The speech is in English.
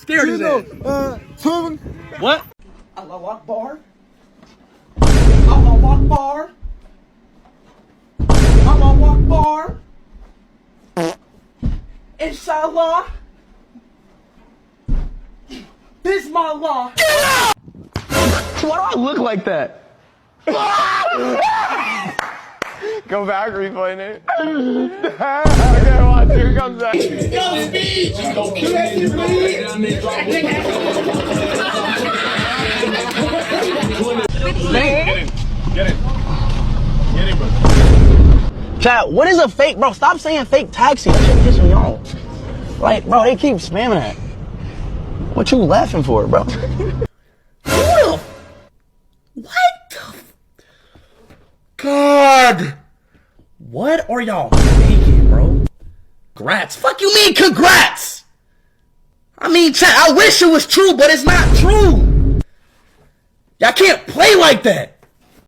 Scared his ass. What? Allahu Akbar. Allahu Akbar. Allahu Akbar. Inshallah. Bismillah. Why do I look like that? Go back, replaying it. Okay, watch, here comes that. Go speed! Just go kill that shit, Get it. Get it, bro. Chat, what is a fake, bro? Stop saying fake taxi. That shit piss me off. Like, bro, they keep spamming that. What you laughing for, bro? What the? God. What are y'all making, bro? Congrats. Fuck you mean congrats? I mean, chat, I wish it was true, but it's not true. Y'all can't play like that.